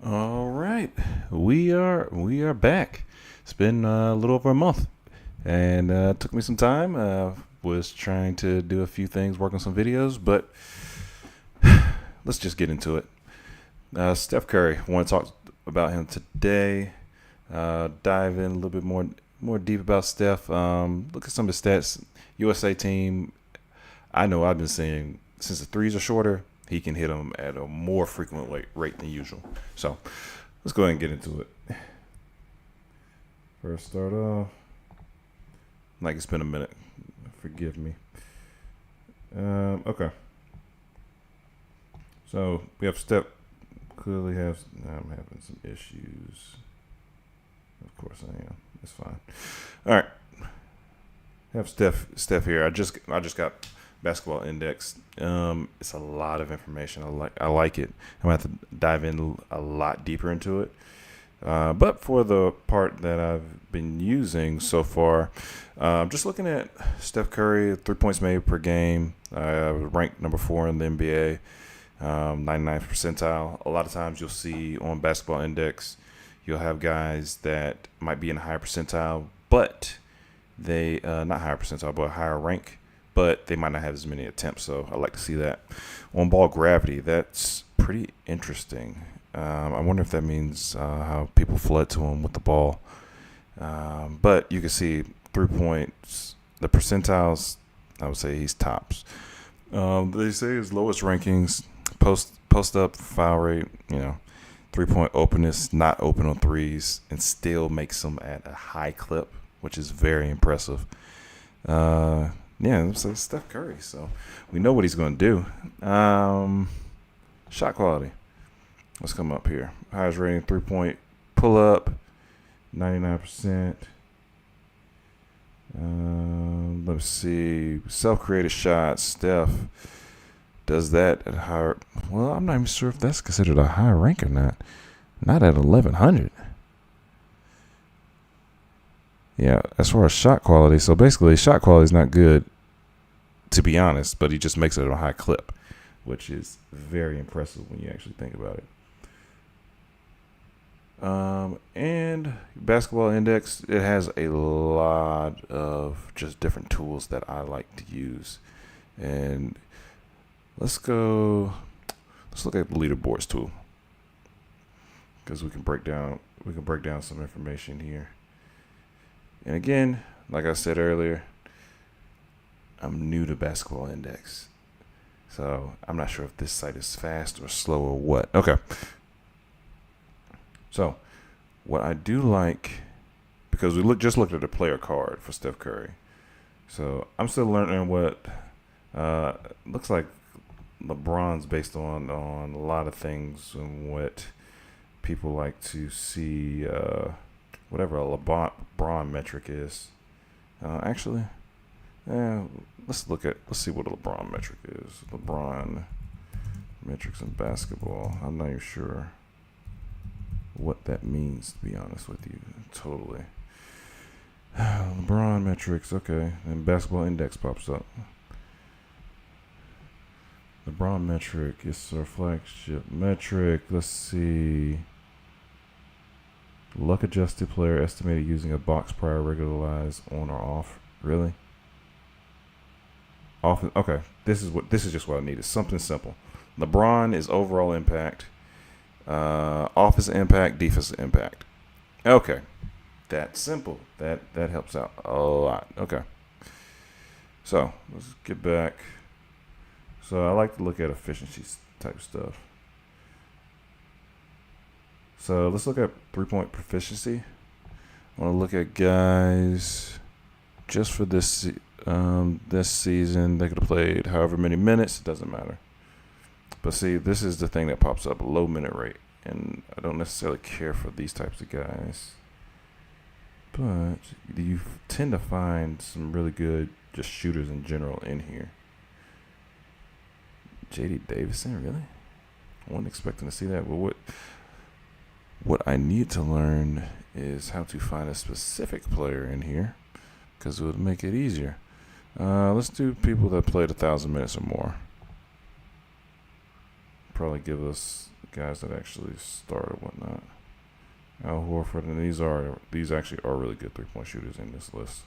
All right, we are back. It's been a little over a month, and it took me some time. Was trying to do a few things, work on some videos, but let's just get into it. Steph Curry. I want to talk about him today. Dive in a little bit more deep about Steph. Look at some of the stats. USA team. I know I've been seeing since the threes are shorter, he can hit them at a more frequent rate than usual. So let's go ahead and get into it. First, start off. Like it's been a minute. Forgive me. Okay. So we have Steph. Clearly have. I'm having some issues. Of course I am. It's fine. All right. Have Steph here. I just got Basketball Index. It's a lot of information. I like it. I'm gonna have to dive in a lot deeper into it. But for the part that I've been using so far, just looking at Steph Curry, 3 points made per game, ranked number 4 in the NBA, 99th percentile. A lot of times you'll see on Basketball Index, you'll have guys that might be in a higher percentile, but they not higher percentile, but higher rank, but they might not have as many attempts. So I like to see that. On ball gravity, that's pretty interesting. I wonder if that means how people flood to him with the ball. But you can see 3 points, the percentiles, I would say he's tops. They say his lowest rankings, post up, foul rate, 3-point openness, not open on threes, and still makes them at a high clip, which is very impressive. So Steph Curry. So we know what he's going to do. Shot quality. Let's come up here. Highest rating, 3-point pull up, 99%. Let's see. Self-created shots. Steph does that at a higher. Well, I'm not even sure if that's considered a high rank or not. Not at 1100. Yeah, as far as shot quality. So basically, shot quality is not good, to be honest, but he just makes it at a high clip, which is very impressive when you actually think about it. And Basketball Index, it has a lot of just different tools that I like to use. And let's look at the leaderboards tool, because we can break down some information here. And again, like I said earlier, I'm new to Basketball Index, so I'm not sure if this site is fast or slow or what. Okay. So, what I do like, because we just looked at the player card for Steph Curry, so I'm still learning what looks like LeBron's based on a lot of things and what people like to see. Whatever a LeBron metric is. Let's see what a LeBron metric is. LeBron metrics in basketball. I'm not even sure what that means, to be honest with you. Totally. LeBron metrics, okay. And Basketball Index pops up. LeBron metric is our flagship metric. Let's see. Luck adjusted player estimated using a box prior regularized on or off. Really? Often. Okay. This is just what I need. It's something simple. LeBron is overall impact, offensive impact, defensive impact. Okay. That's simple. That helps out a lot. Okay. So let's get back. So I like to look at efficiency type stuff. So let's look at 3-point proficiency. I want to look at guys just for this season. They could have played however many minutes. It doesn't matter. But see, this is the thing that pops up, low minute rate. And I don't necessarily care for these types of guys. But you tend to find some really good just shooters in general in here. J.D. Davison, really? I wasn't expecting to see that. But what I need to learn is how to find a specific player in here, because it would make it easier. Let's do people that played 1,000 minutes or more. Probably give us guys that actually start or whatnot. Al Horford, and these actually are really good 3-point shooters in this list.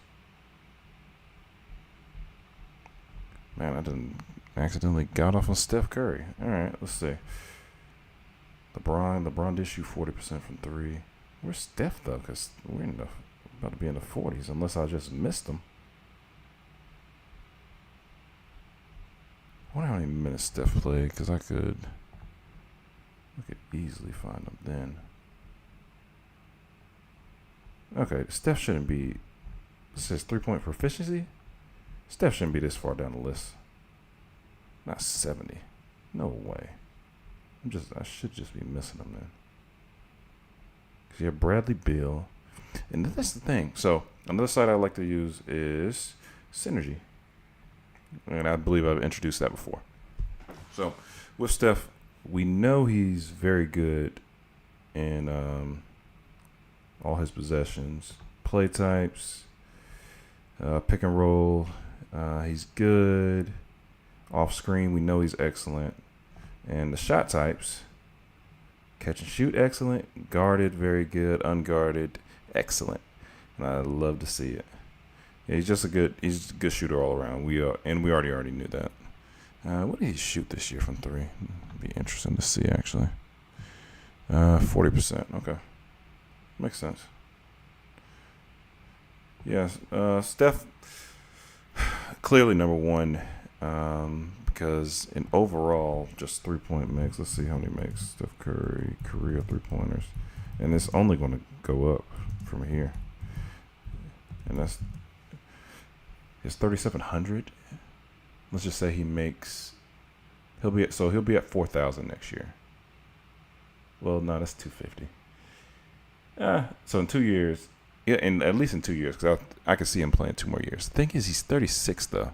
Man, I didn't accidentally got off on Steph Curry. All right, let's see. LeBron did shoot 40% from 3. Where's Steph though? Because we're about to be in the 40s, unless I just missed them. I wonder how many minutes Steph played, because I could easily find them then. Okay, Steph shouldn't be. This says 3-point proficiency. Steph shouldn't be this far down the list. Not 70. No way. I should just be missing them then. Because you have Bradley Beal. And that's the thing. So, another site I like to use is Synergy. And I believe I've introduced that before. So, with Steph, we know he's very good in all his possessions, play types, pick and roll. He's good. Off screen, we know he's excellent. And the shot types, catch and shoot, excellent. Guarded, very good. Unguarded, excellent. And I love to see it. Yeah, he's a good shooter all around. We already knew that. What did he shoot this year from 3? It'd be interesting to see, actually. 40%. Okay. Makes sense. Yes. Steph, clearly number one, because in overall, just 3-point makes. Let's see how many makes Steph Curry career 3-pointers. And it's only going to go up from here. And that's his 3,700. Let's just say he'll be at 4,000 next year. Well, no, that's 250. So in 2 years, yeah, and at least in 2 years, because I could see him playing 2 more years. The thing is, he's 36 though,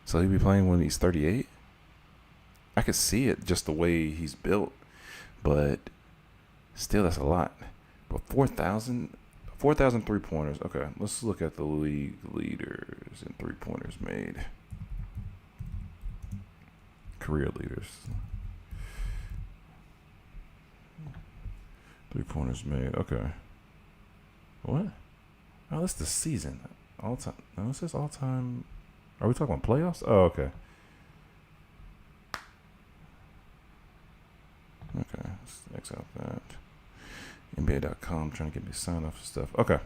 so he'll be playing when he's 38. I could see it just the way he's built, but still, that's a lot. But 4,000 3-pointers. Okay, let's look at the league leaders in 3-pointers made. Career leaders. 3-pointers made. Okay. What? Oh, that's the season. All time. No, it says all time. Are we talking about playoffs? Oh, okay. Okay. Let's X out that. NBA.com trying to get me signed off for stuff. Okay.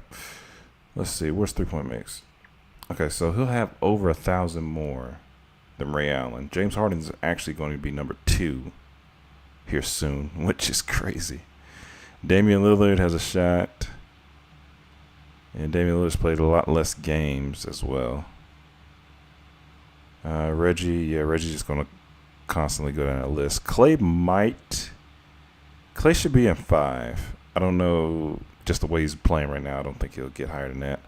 Let's see. Where's 3-point makes? Okay, so he'll have over 1,000 more than Ray Allen. James Harden's actually going to be number 2 here soon, which is crazy. Damian Lillard has a shot. And Damian Lillard's played a lot less games as well. Reggie's just going to constantly go down that list. Clay should be in 5. I don't know, just the way he's playing right now, I don't think he'll get higher than that.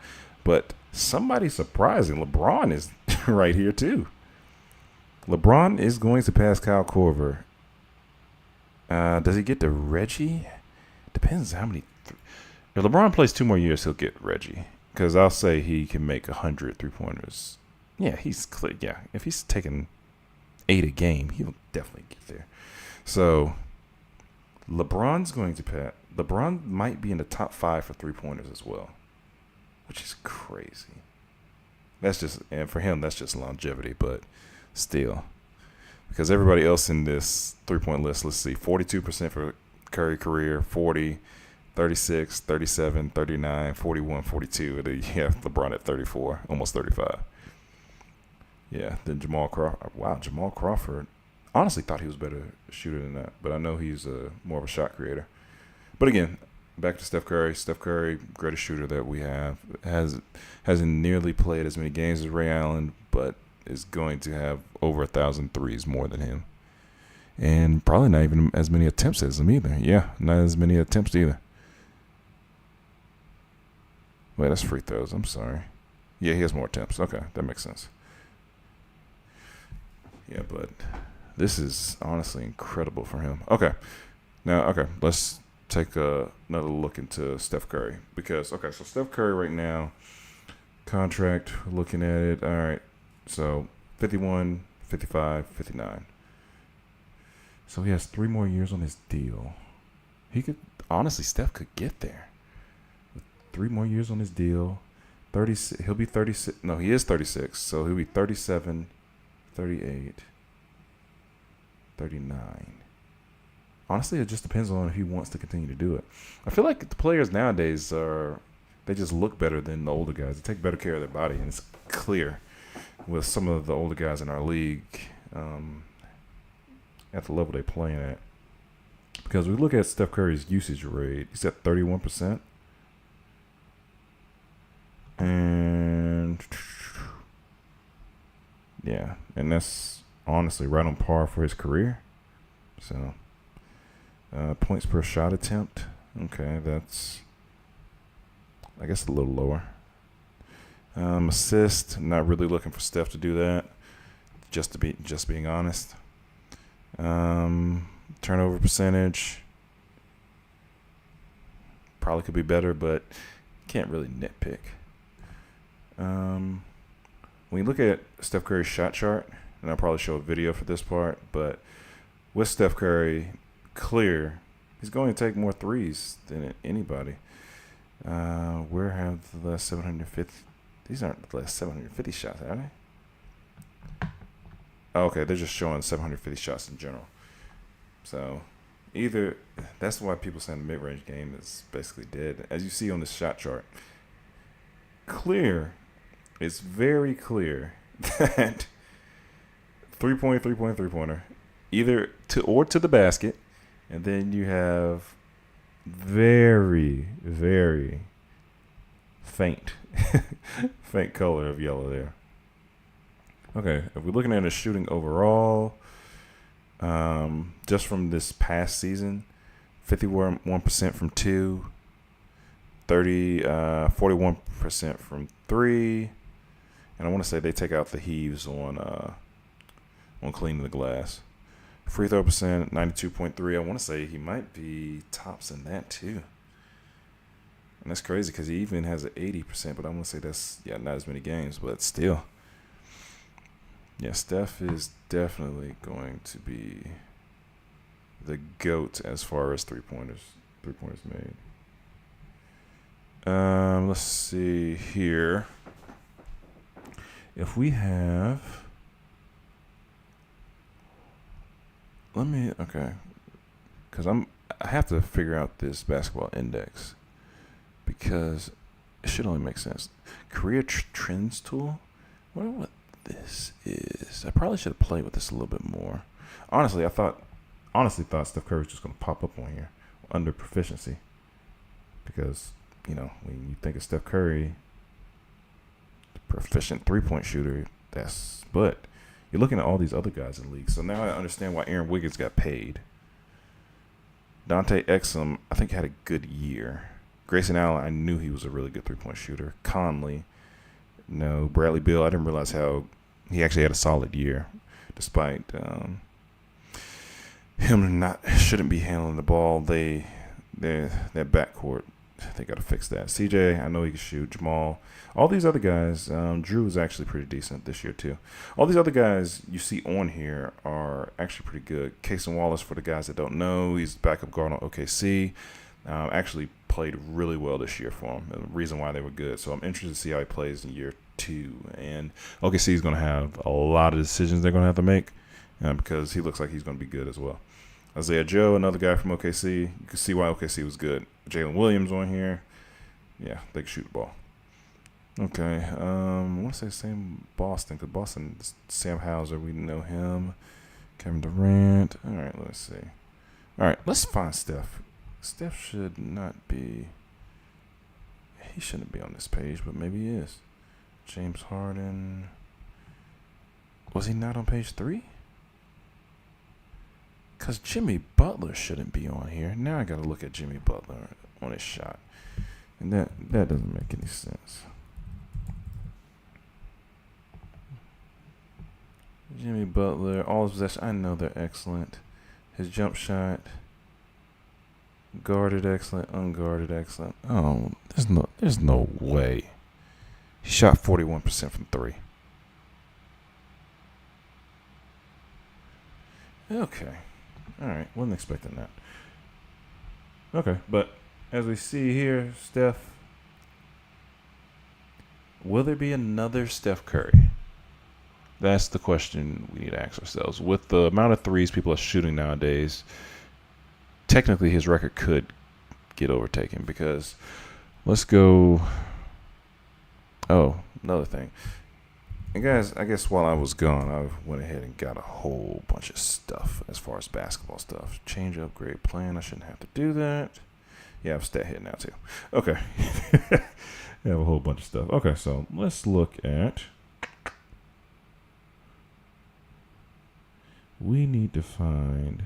But somebody surprising, LeBron is right here too. LeBron is going to pass Kyle Korver. Does he get to Reggie? Depends how many. If LeBron plays 2 more years, he'll get Reggie. Because I'll say he can make 100 3-pointers. Yeah, he's clear. Yeah, if he's taking 8 a game, he'll definitely get there. So LeBron's going to pass. LeBron might be in the top 5 for 3-pointers as well, which is crazy. And for him, that's just longevity, but still. Because everybody else in this 3-point list, let's see, 42% for Curry career, 40, 36, 37, 39, 41, 42. And then you have LeBron at 34, almost 35. Yeah, then Jamal Crawford. Wow, Jamal Crawford. Honestly thought he was a better shooter than that, but I know he's more of a shot creator. But again, back to Steph Curry. Steph Curry, greatest shooter that we have, hasn't nearly played as many games as Ray Allen, but is going to have over 1,000 threes more than him. And probably not even as many attempts as him either. Yeah, not as many attempts either. Wait, that's free throws. I'm sorry. Yeah, he has more attempts. Okay, that makes sense. Yeah, but this is honestly incredible for him. Okay, let's take another look into Steph Curry. Because, so Steph Curry right now, contract, looking at it. All right, so 51, 55, 59. So he has 3 more years on his deal. He could, honestly, Steph could get there. With 3 more years on his deal. 36, he'll be 36. No, he is 36. So he'll be 37, 38, 39. Honestly, it just depends on if he wants to continue to do it. I feel like the players nowadays they just look better than the older guys. They take better care of their body, and it's clear with some of the older guys in our league at the level they're playing at. Because we look at Steph Curry's usage rate, he's at 31%. And yeah, and that's honestly right on par for his career. So points per shot attempt. Okay, that's, I guess, a little lower. Assist, not really looking for Steph to do that. Just being honest. Turnover percentage probably could be better, but can't really nitpick. When you look at Steph Curry's shot chart, and I'll probably show a video for this part, but with Steph Curry, clear, he's going to take more threes than anybody. Where have the last 750? These aren't the last 750 shots, are they? Oh, okay, they're just showing 750 shots in general. So either that's why people say the mid-range game is basically dead. As you see on this shot chart, it's very clear that three-pointer, either to the basket, and then you have very, very faint color of yellow there. Okay, if we're looking at his shooting overall, just from this past season, 51% from 2, 41% from 3, and I want to say they take out the heaves on cleaning the glass. Free throw percent, 92.3. I want to say he might be tops in that too. And that's crazy because he even has an 80%, but I want to say that's, not as many games, but still. Yeah, Steph is definitely going to be the GOAT as far as three-pointers made. Let's see here. If we have... because I have to figure out this basketball index because it should only make sense. Career trends tool. I wonder what this is. I probably should have played with this a little bit more. Honestly, thought Steph Curry was just going to pop up on here under proficiency because when you think of Steph Curry, the proficient three-point shooter, but you're looking at all these other guys in the league. So now I understand why Aaron Wiggins got paid. Dante Exum, I think, had a good year. Grayson Allen, I knew he was a really good three-point shooter. Conley, no. Bradley Beal, I didn't realize how he actually had a solid year, despite him shouldn't be handling the ball. Their backcourt, they got to fix that. CJ, I know he can shoot. Jamal, all these other guys. Drew is actually pretty decent this year too. All these other guys you see on here are actually pretty good. Cason Wallace, for the guys that don't know, he's backup guard on OKC. Actually played really well this year for him. The reason why they were good. So I'm interested to see how he plays in year 2. And OKC is going to have a lot of decisions they're going to have to make because he looks like he's going to be good as well. Isaiah Joe, another guy from OKC. You can see why OKC was good. Jalen Williams on here. Yeah, they can shoot the ball. Okay, I want to say same Boston, because Boston, Sam Hauser, we know him. Kevin Durant. All right, let's see. All right, let's find Steph. Steph should not be. He shouldn't be on this page, but maybe he is. James Harden. Was he not on page 3? Because Jimmy Butler shouldn't be on here. Now I got to look at Jimmy Butler on his shot. And that doesn't make any sense. Jimmy Butler, all his possessions, I know they're excellent. His jump shot, guarded excellent, unguarded excellent. Oh, there's no way. He shot 41% from 3. Okay. All right, wasn't expecting that. Okay, but as we see here, Steph, will there be another Steph Curry? That's the question we need to ask ourselves. With the amount of threes people are shooting nowadays, technically his record could get overtaken because let's go. Oh, another thing. And guys, I guess while I was gone, I went ahead and got a whole bunch of stuff as far as basketball stuff. Change upgrade plan. I shouldn't have to do that. Yeah, I'm stat hit now too. Okay. I have a whole bunch of stuff. Okay, so let's look at. We need to find.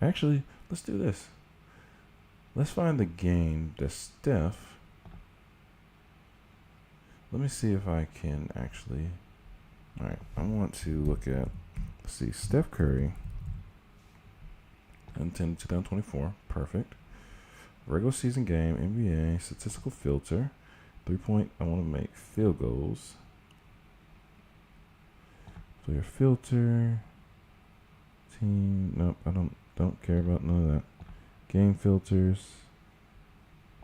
Actually, let's do this. Let's find the game that Steph. Let me see if I can actually. All right, I want to look at. Let's see, Steph Curry. 2024, perfect. Regular season game, NBA, statistical filter, 3-point. I want to make field goals. Player filter, team. Nope, I don't care about none of that. Game filters.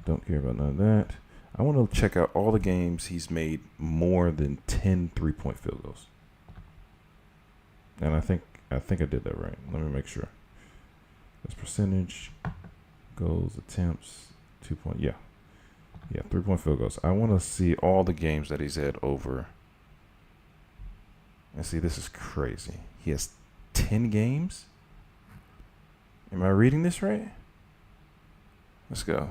Don't care about none of that. I want to check out all the games he's made more than 10 3-point field goals. And I think I did that right. Let me make sure. That's percentage, goals, attempts, 2-point. Yeah, 3-point field goals. I want to see all the games that he's had over. And see, this is crazy. He has 10 games. Am I reading this right? Let's go.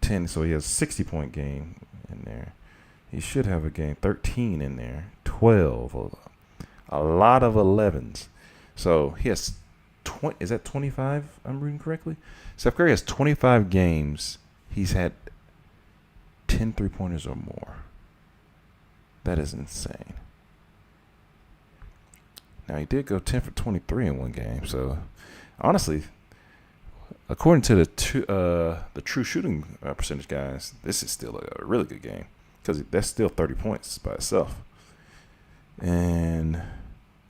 10, so he has 60-point game in there. He should have a game 13 in there, 12, a lot of 11s. So he has 20. Is that 25? I'm reading correctly. Steph Curry has 25 games. He's had 10 3-pointers or more. That is insane. Now he did go 10 for 23 in one game. So honestly, according to the true shooting percentage guys, this is still a really good game because that's still 30 points by itself. And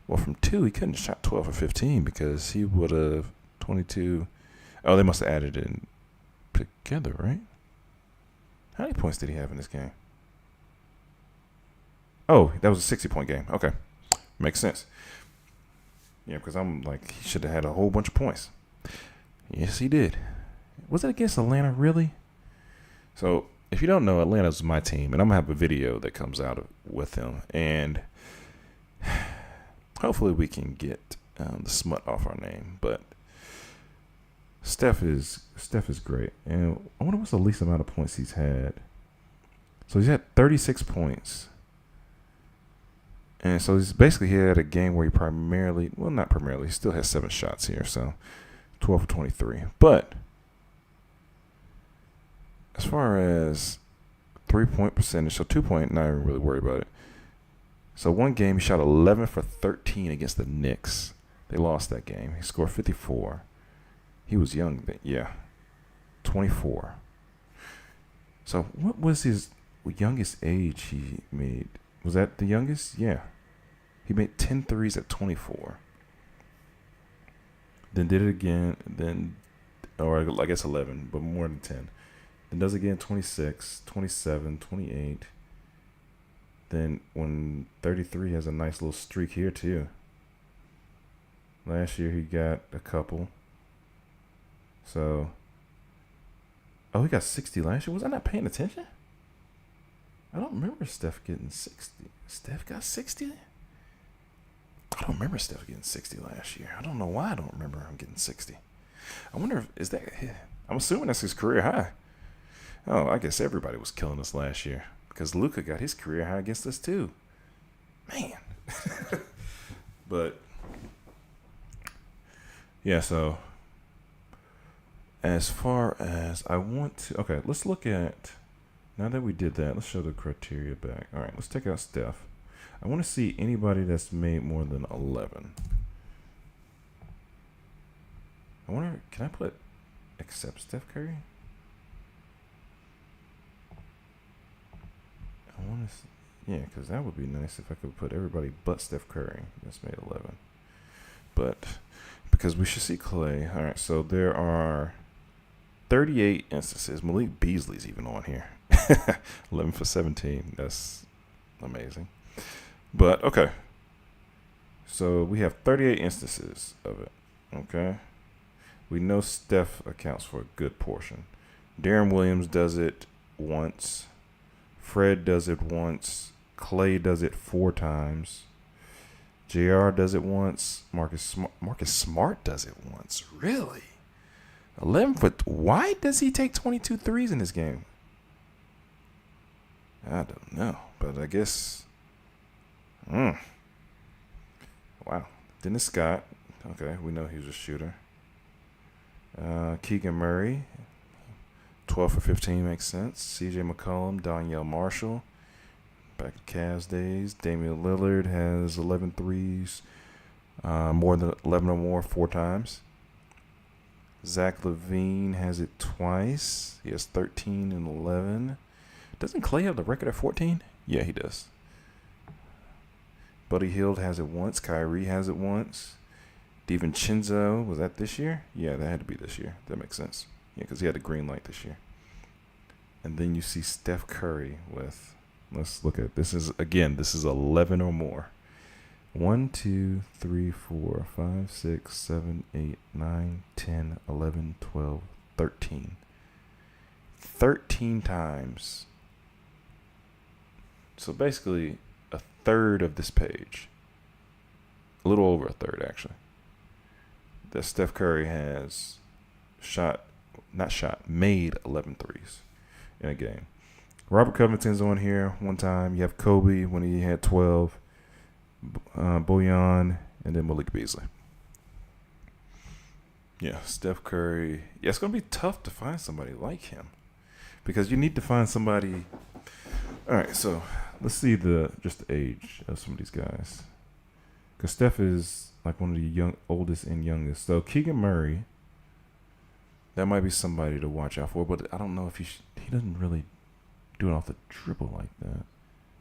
well, from 2, he couldn't have shot 12 or 15 because he would have 22. Oh, they must have added it in together, right? How many points did he have in this game? Oh, that was a 60-point game. Okay, makes sense. Yeah, because I'm like, he should have had a whole bunch of points. Yes, he did. Was it against Atlanta, really? So, if you don't know, Atlanta's my team, and I'm going to have a video that comes out with them. And hopefully we can get the smut off our name. But Steph is great. And I wonder what's the least amount of points he's had. So, he's had 36 points. And so, he's basically he had a game where he not primarily, he still has 7 shots here. So, 12 for 23. But as far as 3-point percentage, so 2-point, not even really worried about it. So one game he shot 11 for 13 against the Knicks. They lost that game. He scored 54. He was young then. Yeah, 24. So what was his youngest age he made? Was that the youngest? Yeah. He made 10 threes at 24. Then did it again, or I guess 11, but more than 10. Then does it again 26, 27, 28. Then when 33 has a nice little streak here too. Last year he got a couple. So, he got 60 last year. Was I not paying attention? I don't remember Steph getting 60. Steph got 60? I don't remember Steph getting 60 last year. I don't know why I don't remember him getting 60. I wonder if I'm assuming that's his career high. Oh, I guess everybody was killing us last year because Luka got his career high against us too. Man. But yeah, so as far as I want to, okay, let's look at, now that we did that, let's show the criteria back. All right, let's take out Steph. I want to see anybody that's made more than 11. I wonder, can I put except Steph Curry? I want to, yeah, because that would be nice if I could put everybody but Steph Curry that's made 11. but because we should see Clay. All right, so there are 38 instances. Malik Beasley's even on here. 11 for 17. That's amazing. But, okay. So we have 38 instances of it. Okay. We know Steph accounts for a good portion. Darren Williams does it once. Fred does it once. Clay does it 4 times. JR does it once. Marcus Smart does it once. Really? 11 foot. Why does he take 22 threes in this game? I don't know, but I guess. Wow. Dennis Scott. Okay, we know he was a shooter. Keegan Murray, 12 for 15 makes sense. CJ McCollum, Donyell Marshall, back at Cavs days. Damian Lillard has 11 threes, more than 11 or more 4 times. Zach LaVine has it twice. He has 13 and 11. Doesn't Clay have the record at 14? Yeah, he does. Buddy Hield has it once. Kyrie has it once. DiVincenzo, was that this year? Yeah, that had to be this year. That makes sense. Yeah, because he had a green light this year. And then you see Steph Curry with, let's look at, this is 11 or more. 1, 2, 3, 4, 5, 6, 7, 8, 9, 10, 11, 12, 13. 13 times. So basically a third of this page. A little over a third, actually. That Steph Curry has made 11 threes in a game. Robert Covington's on here one time. You have Kobe when he had 12. Bojan, and then Malik Beasley. Yeah, Steph Curry. Yeah, it's going to be tough to find somebody like him because you need to find somebody. All right, so let's see the age of some of these guys. Because Steph is like one of the oldest and youngest. So Keegan Murray, that might be somebody to watch out for, but I don't know if he doesn't really do it off the dribble like that.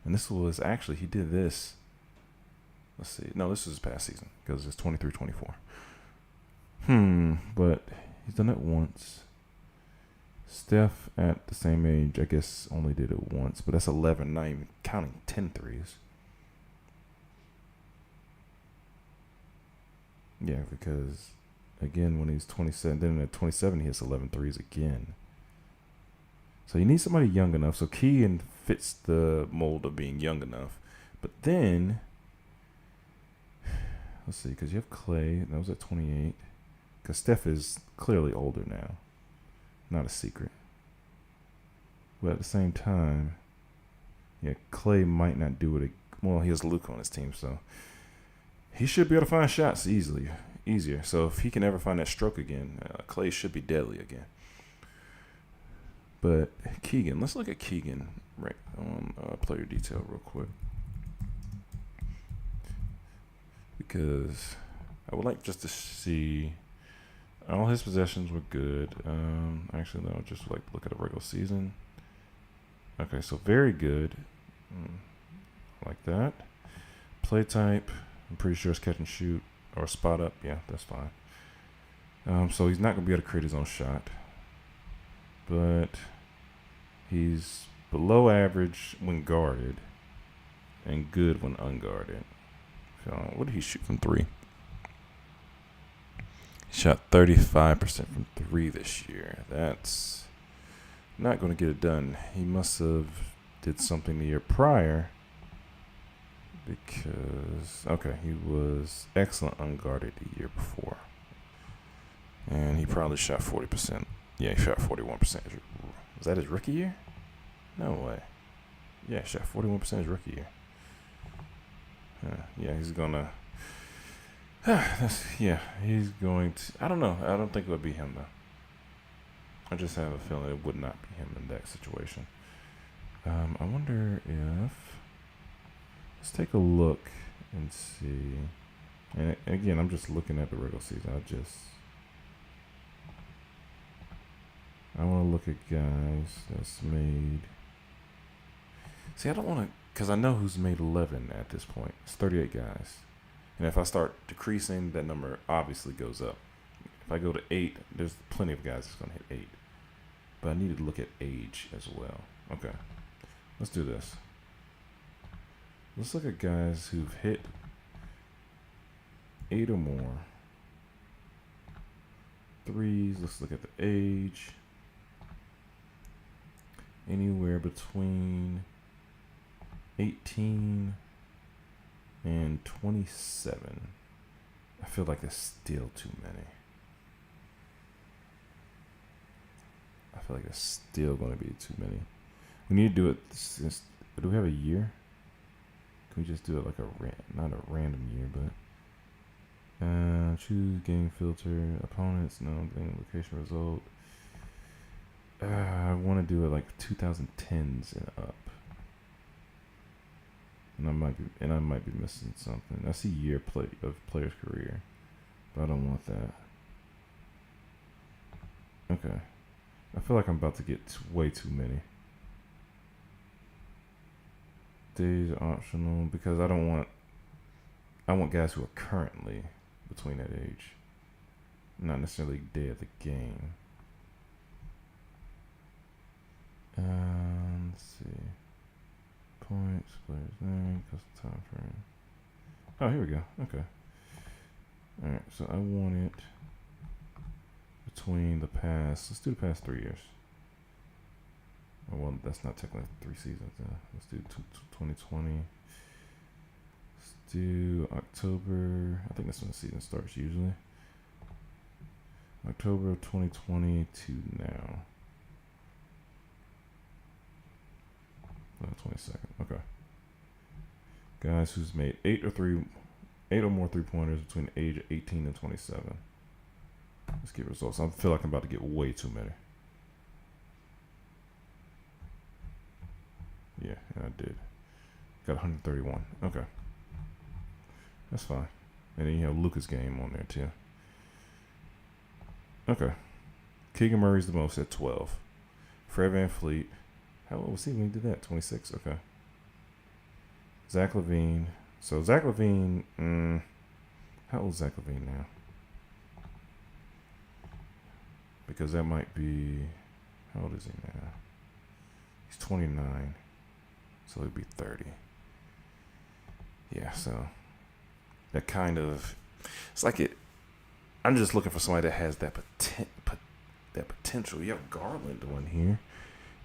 And this was actually, he did this. Let's see. No, this is past season because it's 23-24. But he's done it once. Steph at the same age, I guess, only did it once, but that's 11, not even counting 10 threes. Yeah, because, again, when he's 27, then at 27, he has 11 threes again. So you need somebody young enough. So Keegan fits the mold of being young enough. But then, let's see, because you have Clay. That was at 28. Because Steph is clearly older now. Not a secret. But at the same time, yeah, Clay might not do it. Well, he has Luke on his team, so he should be able to find shots easier. So if he can ever find that stroke again, Clay should be deadly again. But Keegan, let's look at Keegan right on player detail real quick. Because I would like just to see all his possessions were good. Actually, no, just like look at a regular season. Okay, so very good. Like that. Play type, I'm pretty sure it's catch and shoot or spot up. Yeah, that's fine. So he's not going to be able to create his own shot. But he's below average when guarded and good when unguarded. So what did he shoot from 3? He shot 35% from 3 this year. That's not going to get it done. He must have did something the year prior because, okay, he was excellent unguarded the year before. And he probably shot 40%. Yeah, he shot 41%. Was that his rookie year? No way. Yeah, he shot 41% his rookie year. Yeah, he's gonna. He's going to. I don't know. I don't think it would be him though. I just have a feeling it would not be him in that situation. I wonder if. Let's take a look and see. And again, I'm just looking at the regular season. I want to look at guys that's made. See, I don't want to, because I know who's made 11 at this point. It's 38 guys. And if I start decreasing, that number obviously goes up. If I go to 8, there's plenty of guys that's going to hit 8. But I need to look at age as well. Okay, let's do this. Let's look at guys who've hit 8 or more. 3s, let's look at the age. Anywhere between 18 and 27. I feel like there's still too many. I feel like there's still going to be too many. We need to do it. Do we have a year? Can we just do it like not a random year, but choose game filter, opponents, no, location result. I want to do it like 2010s and up. And I might be missing something. I see year of player's career, but I don't want that. Okay. I feel like I'm about to get way too many. Days are optional because I want guys who are currently between that age, not necessarily day of the game. Let's see. Points, player's name, custom time frame. Oh, here we go. Okay. Alright, so I want it between the past. Let's do the past 3 years. Oh, well, that's not technically 3 seasons. Let's do 2020. Let's do October. I think that's when the season starts usually. October of 2020 to now. 22nd. Okay. Guys who's made 8 or more 3-pointers between the age of 18 and 27. Let's get results. I feel like I'm about to get way too many. Yeah, and I did. Got 131. Okay. That's fine. And then you have Luka's game on there too. Okay. Keegan Murray's the most at 12. Fred VanVleet. How old was he when he did that? 26? Okay. Zach LaVine. So Zach LaVine, how old is Zach LaVine now? Because that might be, how old is he now? He's 29. So he'd be 30. Yeah, so that kind of, it's like it, I'm just looking for somebody that has that potential. You have Garland on here.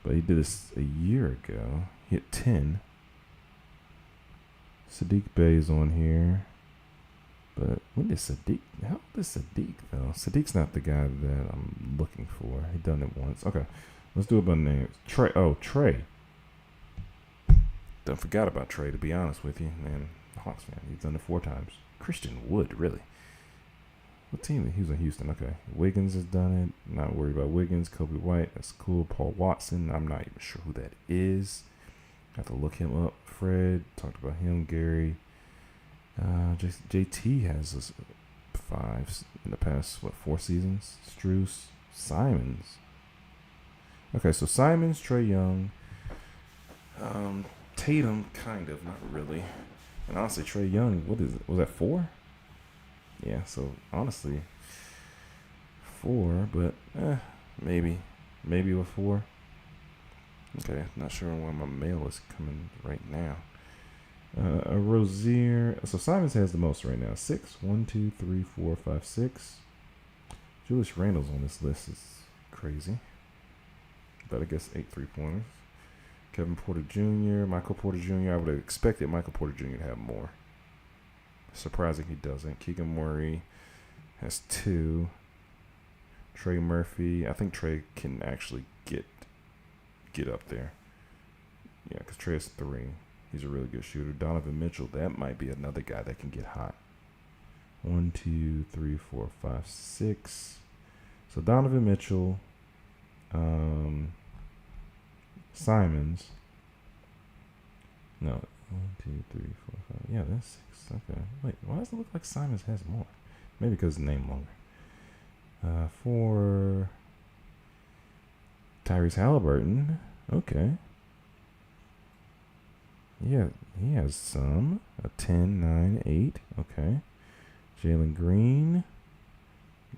But he did this a year ago. He hit 10. Sadiq Bey's on here. But when did Sadiq? How old is Sadiq, though? Sadiq's not the guy that I'm looking for. He done it once. Okay. Let's do it by names. Trey. Oh, Trey. Don't forgot about Trey, to be honest with you. Man, Hawks fan. He's done it 4 times. Christian Wood, really. What team? He was in Houston. Okay. Wiggins has done it. Not worried about Wiggins. Kobe White. That's cool. Paul Watson. I'm not even sure who that is. Have to look him up. Fred. Talked about him. Gary. JT has 5 in the past, 4 seasons? Strus. Simons. Okay, so Simons, Trae Young. Tatum, kind of. Not really. And honestly, Trae Young, what is it? Was that 4? Yeah, so honestly, 4, but maybe with 4. Okay, not sure where my mail is coming right now. A Rozier. So Simons has the most right now. 6. 1, 2, 3, 4, 5, 6. Julius Randle's on this list is crazy. But I guess 8 3-pointers. Kevin Porter Jr., Michael Porter Jr. I would have expected Michael Porter Jr. to have more. Surprising he doesn't. Keegan Murray has 2. Trey Murphy. I think Trey can actually get up there. Yeah, because Trey has 3. He's a really good shooter. Donovan Mitchell. That might be another guy that can get hot. 1, 2, 3, 4, 5, 6. So Donovan Mitchell. Simons. No. 1, 2, 3, 4, 5. Yeah, that's 6. Okay. Wait, why does it look like Simons has more? Maybe because the name longer. 4. Tyrese Halliburton. Okay. Yeah, he has some. A 10, 9, 8. Okay. Jalen Green.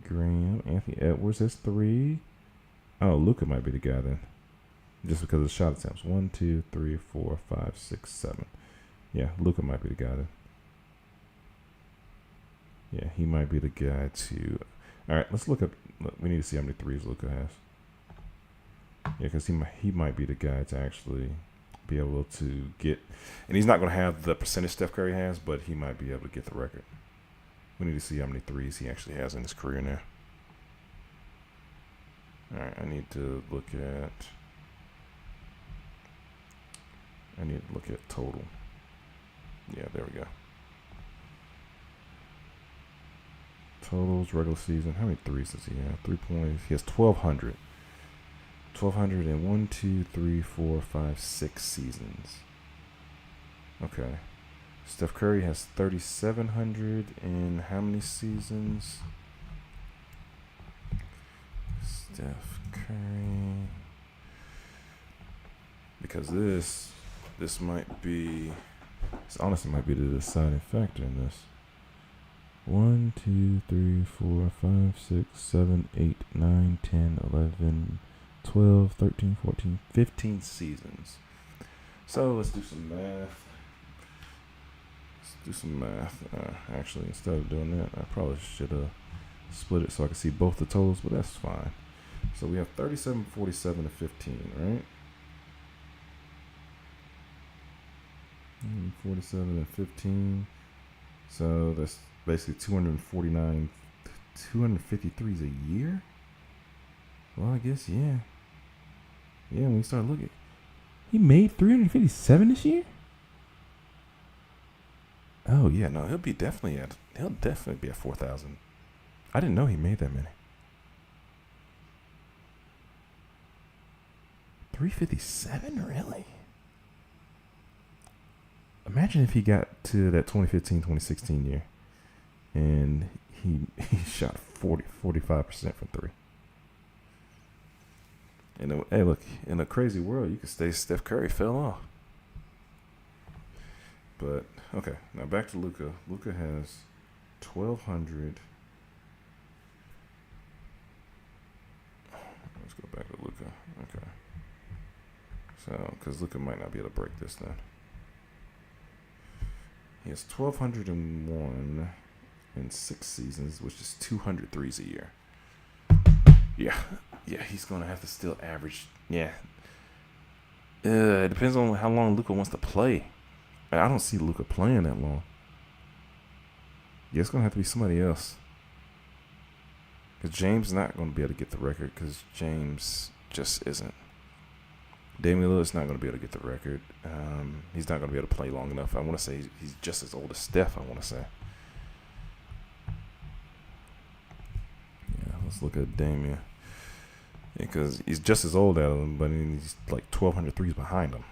Graham. Anthony Edwards has 3. Oh, Luka might be the guy then. Just because of the shot attempts. 1, 2, 3, 4, 5, 6, 7. Yeah, Luka might be the guy then. Yeah, he might be the guy to. All right, let's look up. We need to see how many threes Luka has. Yeah, because he might be the guy to actually be able to get. And he's not going to have the percentage Steph Curry has, but he might be able to get the record. We need to see how many threes he actually has in his career now. All right, I need to look at total. Yeah, there we go. Totals, regular season. How many threes does he have? 3 points. He has 1,200. 1,200 in 1, 2, 3, 4, 5, 6 seasons. Okay. Steph Curry has 3,700 in how many seasons? Steph Curry. Because this might be, this honestly might be the deciding factor in this. 1, 2, 3, 4, 5, 6, 7, 8, 9, 10, 11, 12, 13, 14, 15 seasons. So let's do some math. Actually, instead of doing that, I probably should have split it so I could see both the totals, but that's fine. So we have 37, 47, and 15, right? 47 and 15. So that's basically 249, 253s a year? Well, I guess, yeah. Yeah, when we start looking. He made 357 this year? Oh, yeah, no, he'll definitely be at 4,000. I didn't know he made that many. 357, really? Imagine if he got to that 2015, 2016 year and he shot 45% from 3. And hey, look, in a crazy world, you could say Steph Curry fell off. But okay, now back to Luka. Luka has 1,200. Let's go back to Luka. Okay. So, because Luka might not be able to break this then. He has 1,201 in 6 seasons, which is 200 threes a year. Yeah, he's going to have to still average. Yeah. It depends on how long Luka wants to play. I don't see Luka playing that long. Yeah, it's going to have to be somebody else. Because James is not going to be able to get the record because James just isn't. Damian Lillard's not going to be able to get the record. He's not going to be able to play long enough. I want to say he's just as old as Steph, I want to say. Yeah, let's look at Damian. Because he's just as old as him, but he's like 1,200 threes behind him.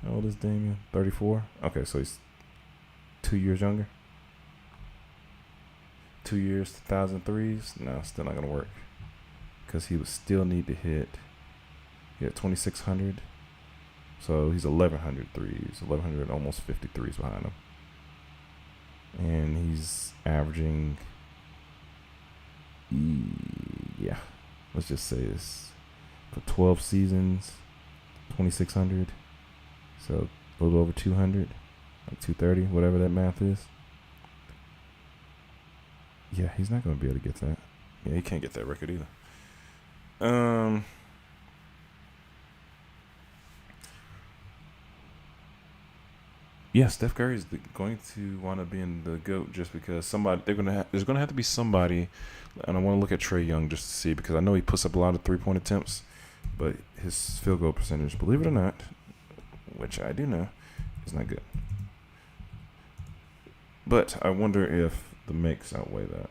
How old is Damian? 34? Okay, so he's 2 years younger. 2 years, 1,000 threes? No, still not going to work. Because he would still need to hit 2,600. So he's 1,100 threes. 1,100, almost 50 threes behind him. And he's averaging, yeah, let's just say this. For 12 seasons, 2,600. So a little over 200, like 230, whatever that math is. Yeah, he's not going to be able to get that. Yeah, he can't get that record either. Yeah, Steph Curry is going to want to be in the GOAT just because there's going to have to be somebody, and I want to look at Trae Young just to see because I know he puts up a lot of 3-point attempts, but his field goal percentage, believe it or not, which I do know, is not good. But I wonder if the makes outweigh that.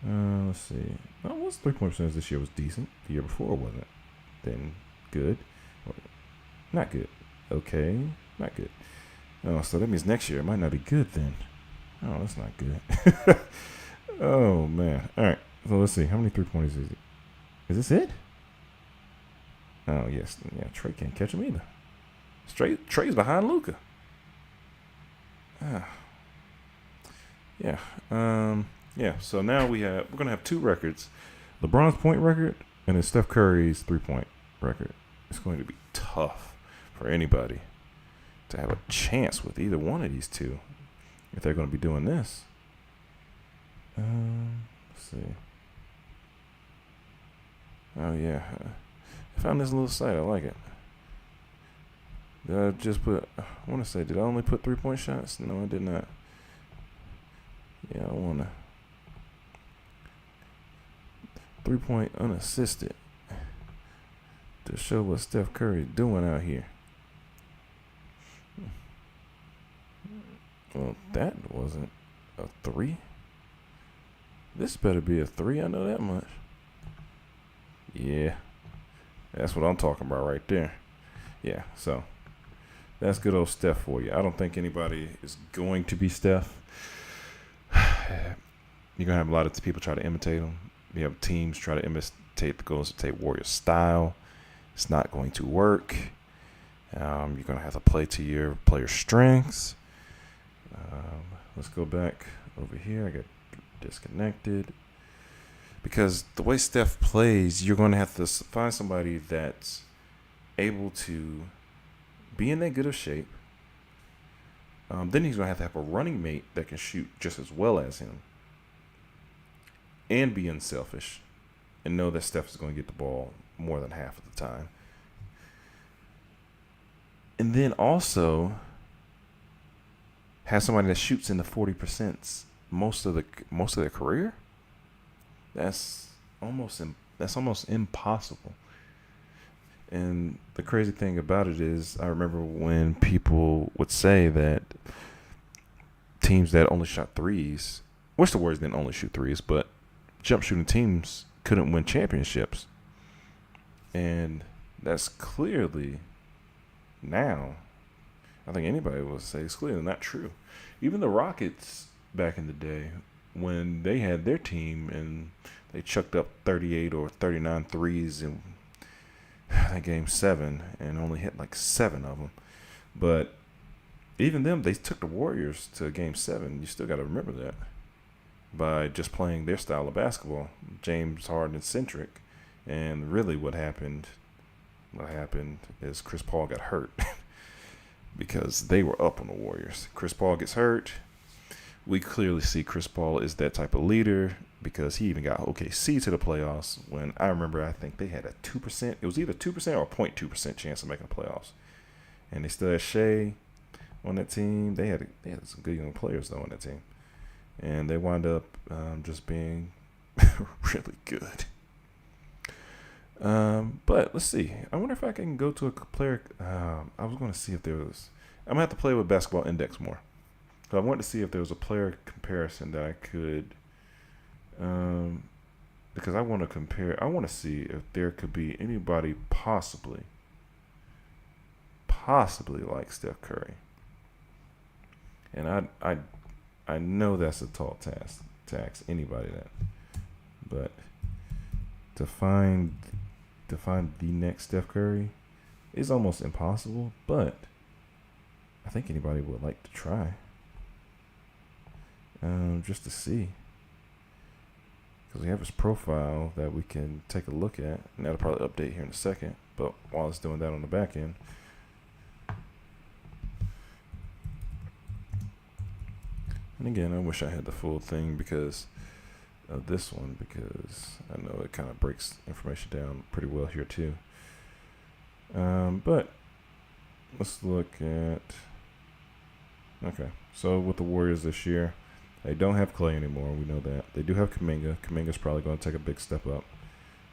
Let's see. What's 3-point percentage this year was decent. The year before wasn't. Then good. Not good. Okay. Not good. Oh, so that means next year it might not be good then. Oh, that's not good. Oh, man. All right. So let's see. How many 3-pointers is it? Is this it? Oh, yes. Yeah, Trae can't catch him either. Trey's behind Luka. Yeah. Yeah. So now we're gonna have two records: LeBron's point record and then Steph Curry's 3-point record. It's going to be tough for anybody to have a chance with either one of these two if they're going to be doing this. Let's see. Oh yeah, I found this little site. I like it. Did I just put? I want to say, did I only put 3-point shots? No, I did not. Yeah, I want to 3-point unassisted to show what Steph Curry's doing out here. Well, that wasn't a 3. This better be a 3. I know that much. Yeah, that's what I'm talking about right there. Yeah, so that's good old Steph for you. I don't think anybody is going to be Steph. You're going to have a lot of people try to imitate him. You have teams try to imitate the Golden State Warriors style. It's not going to work. You're going to have to play to your player strengths. Let's go back over here. I got disconnected. Because the way Steph plays, you're going to have to find somebody that's able to be in that good of shape. Then he's going to have a running mate that can shoot just as well as him. And be unselfish. And know that Steph is going to get the ball more than half of the time. And then also have somebody that shoots in the 40% most of their career. That's almost impossible. And the crazy thing about it is, I remember when people would say that teams that only shot threes, which the Warriors didn't only shoot threes, but jump shooting teams couldn't win championships. And that's clearly now, I think anybody will say it's clearly not true. Even the Rockets back in the day, when they had their team and they chucked up 38 or 39 threes in game 7 and only hit like 7 of them. But even them, they took the Warriors to game 7. You still got to remember that. By just playing their style of basketball, James Harden centric. And really what happened is Chris Paul got hurt because they were up on the Warriors. Chris Paul gets hurt. We clearly see Chris Paul is that type of leader because he even got OKC to the playoffs when I remember I think they had a 2%. It was either 2% or 0.2% chance of making the playoffs. And they still had Shea on that team. They had some good young players, though, on that team. And they wound up just being really good. But let's see. I wonder if I can go to a player. I was going to see if there was. I'm going to have to play with Basketball Index more. So I wanted to see if there was a player comparison that I could. Because I want to compare. I want to see if there could be anybody possibly like Steph Curry. And I know that's a tall task to ask anybody that. But to find the next Steph Curry is almost impossible, but I think anybody would like to try. Just to see. Because we have his profile that we can take a look at, and that'll probably update here in a second. But while it's doing that on the back end, and again, I wish I had the full thing because of this one, because I know it kind of breaks information down pretty well here too. But let's look at. Okay, so with the Warriors this year, they don't have Clay anymore. We know that. They do have Kuminga. Kuminga's probably going to take a big step up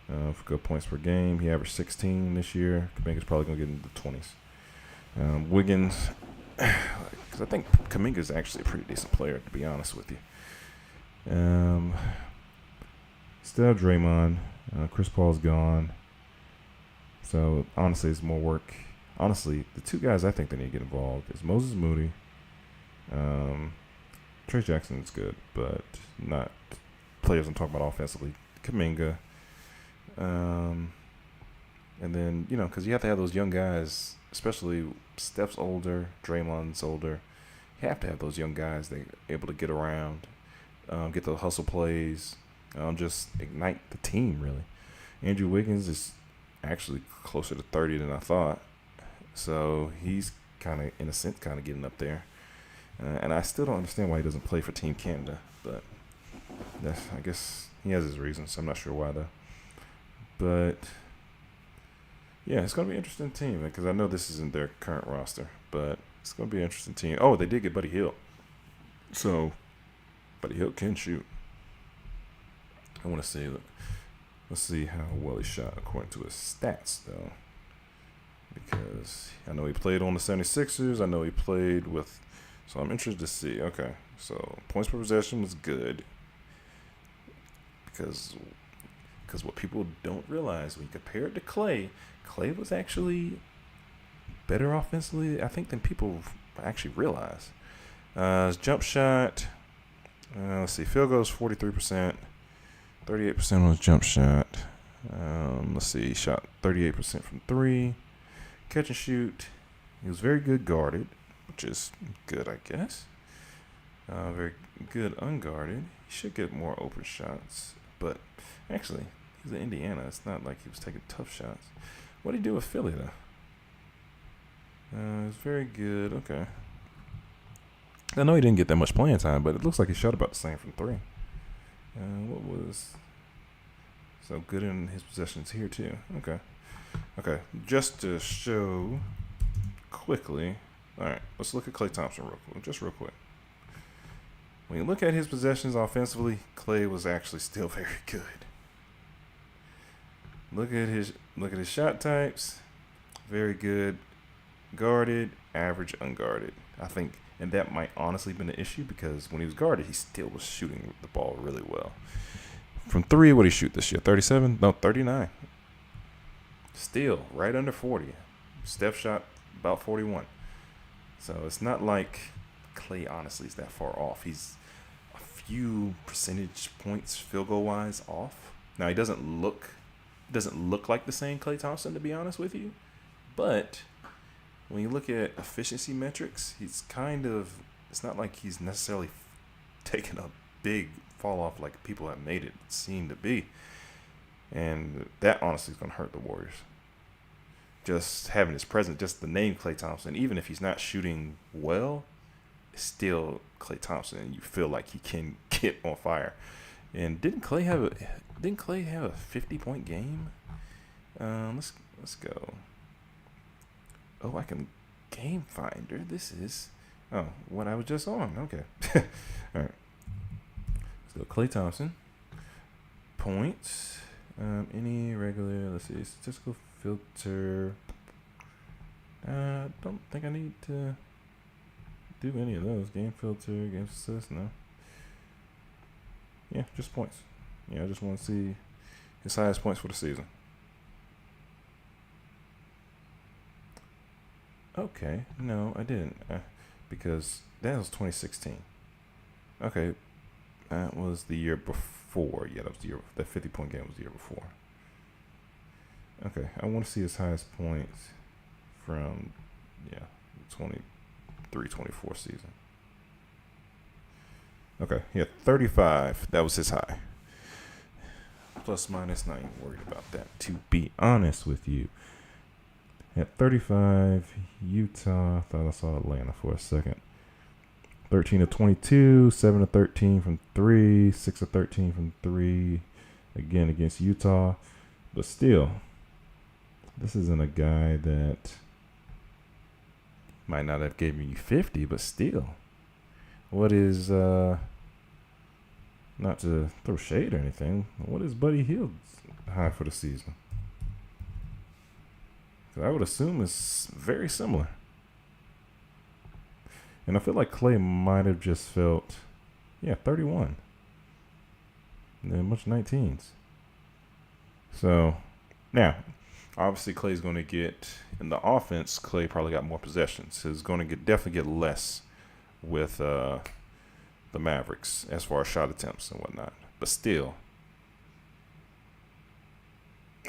for good points per game. He averaged 16 this year. Kuminga's probably going to get into the 20s. Wiggins, because I think Kuminga's actually a pretty decent player, to be honest with you. Still Draymond. Chris Paul's gone. So, honestly, it's more work. Honestly, the two guys I think they need to get involved is Moses Moody. Trey Jackson is good, but not players I'm talking about offensively. Kuminga. And then, because you have to have those young guys, especially Steph's older, Draymond's older. You have to have those young guys that are able to get around, get the hustle plays, just ignite the team, really. Andrew Wiggins is actually closer to 30 than I thought. So he's kind of, in a sense, kind of getting up there. And I still don't understand why he doesn't play for Team Canada. But I guess he has his reasons. I'm not sure why, though. But, yeah, it's going to be an interesting team because I know this isn't their current roster. But it's going to be an interesting team. Oh, they did get Buddy Hield. So, Buddy Hield can shoot. I want to see. Let's see how well he shot according to his stats, though. Because I know he played on the 76ers. I know he played with. So I'm interested to see. Okay. So points per possession was good. Because what people don't realize when you compare it to Klay was actually better offensively, I think, than people actually realize. His jump shot, let's see, field goals 43%, 38% on his jump shot. Let's see, he shot 38% from three. Catch and shoot, he was very good guarded, which is good, I guess. Very good unguarded. He should get more open shots, but actually, he's in Indiana. It's not like he was taking tough shots. What did he do with Philly, though? It's very good. Okay. I know he didn't get that much playing time, but it looks like he shot about the same from three. What was so good in his possessions here too? Okay. Just to show quickly. All right, let's look at Klay Thompson real quick. When you look at his possessions offensively, Klay was actually still very good. Look at his shot types. Very good. Guarded, average, unguarded. I think, and that might honestly been an issue because when he was guarded, he still was shooting the ball really well. From three, what did he shoot this year? 37? No, 39. Still right under 40. Steph shot about 41. So it's not like Klay honestly is that far off. He's a few percentage points field goal wise off. Now he doesn't look like the same Klay Thompson, to be honest with you, but when you look at efficiency metrics, it's not like he's necessarily taken a big fall off like people have made it seem to be. And that honestly is going to hurt the Warriors. Just having his presence, just the name Klay Thompson, even if he's not shooting well, it's still Klay Thompson, and you feel like he can get on fire. And didn't Klay have a 50-point game? Let's go. Oh, I can game finder. This is what I was just on. Okay. All right. Let's go. Klay Thompson. Points. Any regular. Let's see. Statistical filter. I don't think I need to do any of those. Game filter. Game assist. No. Yeah, just points. Yeah, I just want to see his highest points for the season. Okay, no, I didn't, because that was 2016. Okay, that was the year before. Yeah, that 50-point game was the year before. Okay, I want to see his highest points from, 23-24 season. Okay, he had 35. That was his high. Plus, minus, not even worried about that, to be honest with you. At 35, Utah. I thought I saw Atlanta for a second. 13 of 22, 7 of 13 from 3, 6 of 13 from 3. Again, against Utah. But still, this isn't a guy that might not have given you 50, but still. What is, not to throw shade or anything, what is Buddy Hield's high for the season? I would assume it's very similar. And I feel like Klay might have just felt, 31. And then a bunch of 19s. So, now, obviously Klay's going to get, in the offense, Klay probably got more possessions. He's going to definitely get less with the Mavericks as far as shot attempts and whatnot. But still,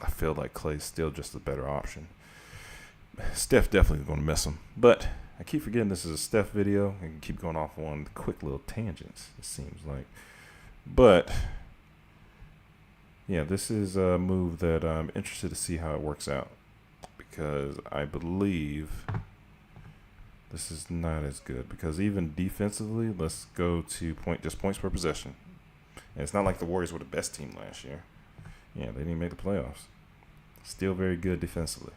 I feel like Klay's still just a better option. Steph definitely going to miss him. But I keep forgetting this is a Steph video and keep going off on quick little tangents, it seems like. But yeah, this is a move that I'm interested to see how it works out, because I believe this is not as good, because even defensively, let's go to points per possession. And it's not like the Warriors were the best team last year. Yeah, they didn't make the playoffs. Still very good defensively.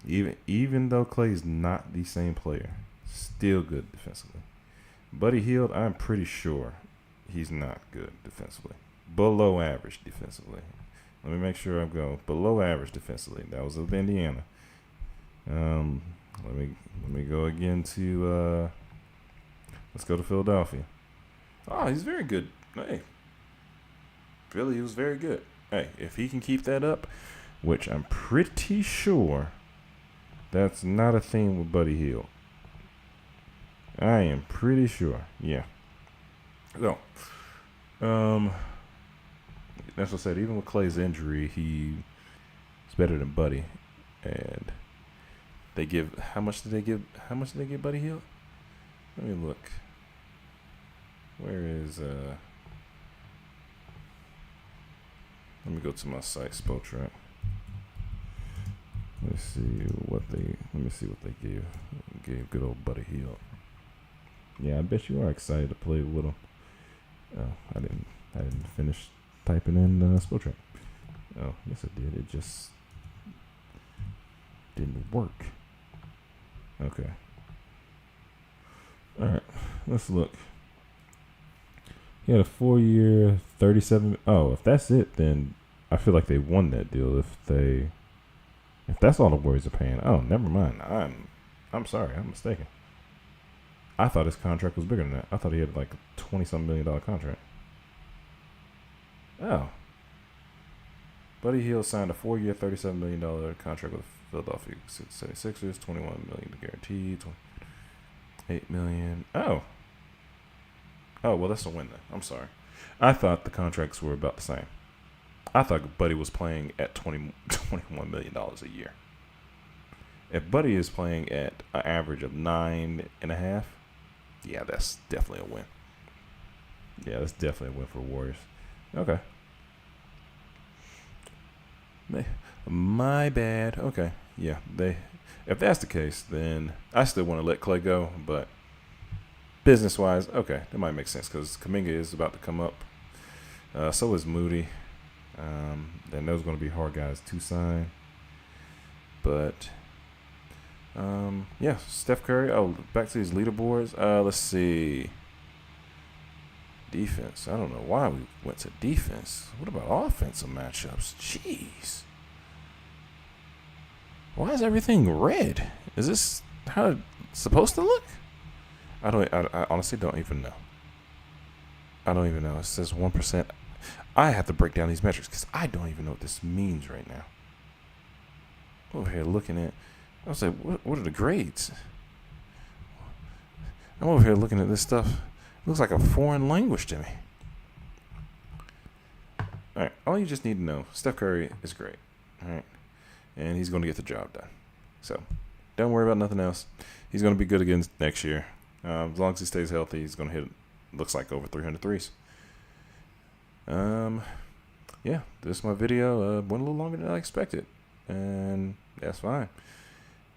Even though Clay's not the same player, still good defensively. Buddy Hield, I'm pretty sure he's not good defensively. Below average defensively. Let me make sure I'm going below average defensively. That was with Indiana. Let me go again to let's go to Philadelphia. Oh, he's very good. Hey, Philly, he was very good. Hey, if he can keep that up, which I'm pretty sure that's not a thing with Buddy Hield. I am pretty sure. Yeah. So, that's what I said. Even with Clay's injury, he's better than Buddy. And they give how much did they give Buddy Hield? Let me look. Where is let me go to my site, Spotrac. Let me see what they gave good old Buddy Hield. Yeah, I bet you are excited to play with him. Oh, I didn't finish typing in Spotrac. Oh, yes I did. It just didn't work. Okay. All right, let's look. He had a 4-year, 37. Oh, if that's it, then I feel like they won that deal. If that's all the Warriors are paying, oh, never mind. I'm sorry, I'm mistaken. I thought his contract was bigger than that. I thought he had like a $20-something million contract. Oh. Buddy Hield signed a 4-year, $37 million contract with Philadelphia 76ers, $21 million guaranteed, $8 million. Oh. Oh, well, that's a win then. I'm sorry. I thought the contracts were about the same. I thought Buddy was playing at $21 million a year. If Buddy is playing at an average of 9.5, yeah, that's definitely a win. Yeah, that's definitely a win for the Warriors. Okay. My bad. Okay. Yeah, if that's the case, then I still want to let Clay go, but business-wise, okay, that might make sense because Kuminga is about to come up. So is Moody. And those are going to be hard guys to sign. But, yeah, Steph Curry. Oh, back to these leaderboards. Let's see. Defense. I don't know why we went to defense. What about offensive matchups? Jeez. Why is everything red? Is this how it's supposed to look? I honestly don't even know. I don't even know. It says 1%. I have to break down these metrics because I don't even know what this means right now. Over here looking at, I was like, what are the grades? I'm over here looking at this stuff. It looks like a foreign language to me. All right, all you just need to know, Steph Curry is great. All right, and he's going to get the job done. So don't worry about nothing else. He's going to be good again next year. As long as he stays healthy, he's going to hit, looks like, over 300 threes. Yeah, this is my video. Went a little longer than I expected, and that's fine.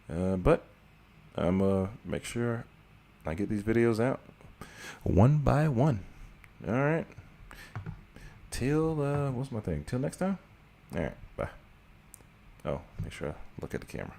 But I'm going to make sure I get these videos out one by one. All right. Till, what's my thing? Till next time? All right, bye. Oh, make sure I look at the camera.